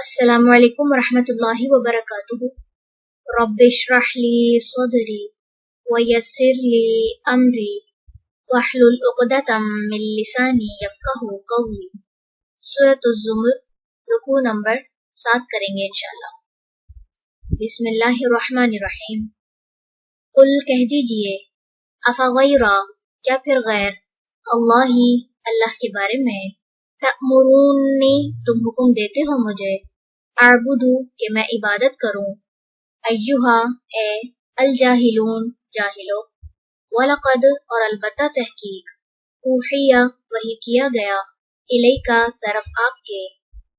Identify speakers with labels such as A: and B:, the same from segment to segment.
A: السلام علیکم ورحمۃ اللہ وبرکاتہ۔ رب اشرح لی صدری ویسر لی امری واحلل عقدۃ من لسانی یفقہوا قولی۔ سورۃ الزمر، رکوع نمبر 7 کریں گے انشاءاللہ۔ بسم اللہ الرحمن الرحیم۔ قل کہہ دیجئے، افغیر، کیا پھر غیر اللہ کے بارے میں، تأمرونی تم حکم دیتے ہو مجھے، اعبدو کہ میں عبادت کروں، ایہا اے الجاہلون جاہلو، وَلَقَدْ اور البتہ تحقیق، اوحیٰ وحی کیا گیا، الیکا طرف آپ کے،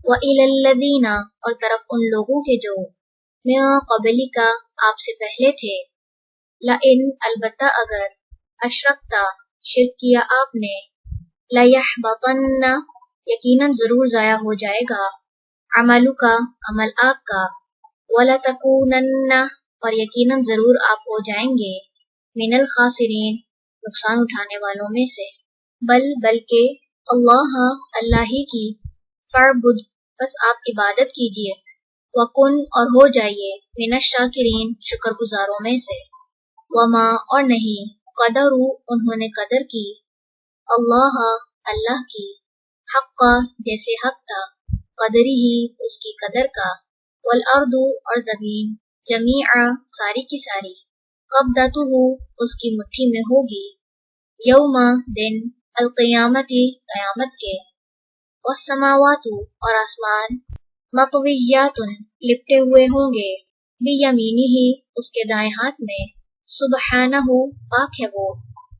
A: وَإِلَى الَّذِينَ اور طرف ان لوگوں کے جو، مِن قَبْلِکَ آپ سے پہلے تھے، لَإِنْ البتہ اگر، اشرکتا شرک کیا آپ نے، لَيَحْبَطَنَّ یقیناً ضرور ضائع ہو جائے گا، عملک عمل آپ کا، وَلَتَکُونَنَّ اور یقیناً ضرور آپ ہو جائیں گے، من الخاسرین نقصان اٹھانے والوں میں سے، بلکہ اللہ ہی کی، فاعبد بس آپ عبادت کیجئے، وَکُن اور ہو جائیے، من الشاکرین شکر گزاروں میں سے، وما اور نہیں، قدروا انہوں نے قدر کی، اللہ کی، حق جیسے حق تھا، قدری ہی اس کی قدر کا، والارض اور زمین، جمیعا ساری کی ساری، قبضتہ اس کی مٹھی میں ہوگی، یوم دن، القیامت قیامت کے، والسماوات اور آسمان، مطویات لپٹے ہوئے ہوں گے، بیمینہ اس کے دائیں ہاتھ میں، سبحانہ پاک ہے وہ،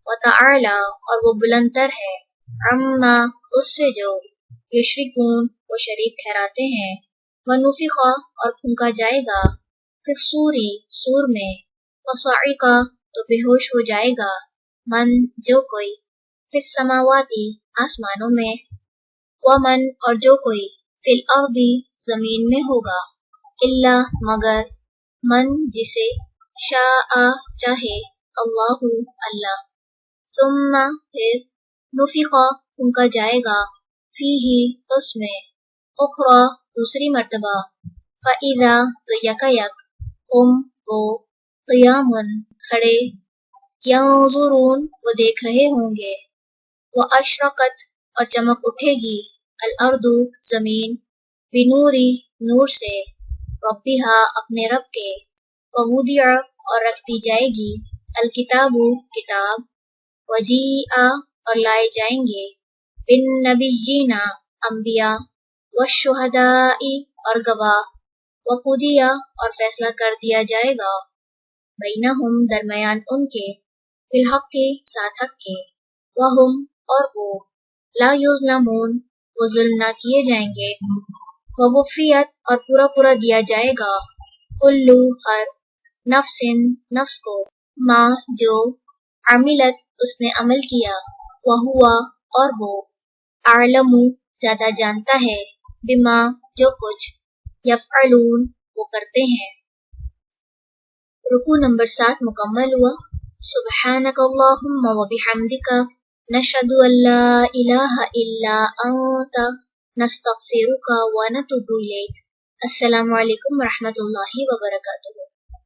A: وتعالی اور وہ بلند تر ہے، عما اس سے جو، یشرکون وہ شریک ٹھہراتے ہیں، ونفخ اور پھونکا جائے گا، فی الصور سور میں، فصعق تو بے ہوش ہو جائے گا، من جو کوئی، فی السماوات آسمانوں میں، ومن اور جو کوئی، فی الارض زمین میں ہوگا، الا مگر، من جسے، شاء چاہے، اللہ، ثم پھر، نفخ پھونکا جائے گا، فیہ اس میں، اخری دوسری مرتبہ، فَإِذَا تو یکایک، ہم وہ، قیام کھڑے، ینظرون وہ دیکھ رہے ہوں گے، وَأَشْرَقَتْ اور چمک اٹھے گی، الارض زمین، بنور نور سے، ربھا اپنے رب کے، ووضع اور رکھ دی جائے گی، الکتاب کتاب، وجیء اور لائے جائیں گے، بالنبیین انبیاء، والشہداء اور گواہ، وقضی اور فیصلہ کر دیا جائے گا، بینہم درمیان ان کے، بالحق ساتھ حق کے، وہم اور وہ، لا یظلمون وہ ظلم نہ کیے جائیں گے، ووفیت اور پورا دیا جائے گا، کل ہر، نفس کو، ما جو، عملت اس نے عمل کیا، وہوا اور وہ، اعلم زیادہ جانتا ہے، بما جو کچھ، یفعلون وہ کرتے ہیں۔ رکوع نمبر 7 مکمل ہوا۔ سبحانک اللہم وبحمدک، نشہد ان لا الہ الا انت، نستغفرک ونتوب الیک۔ السلام علیکم ورحمۃ اللہ وبرکاتہ۔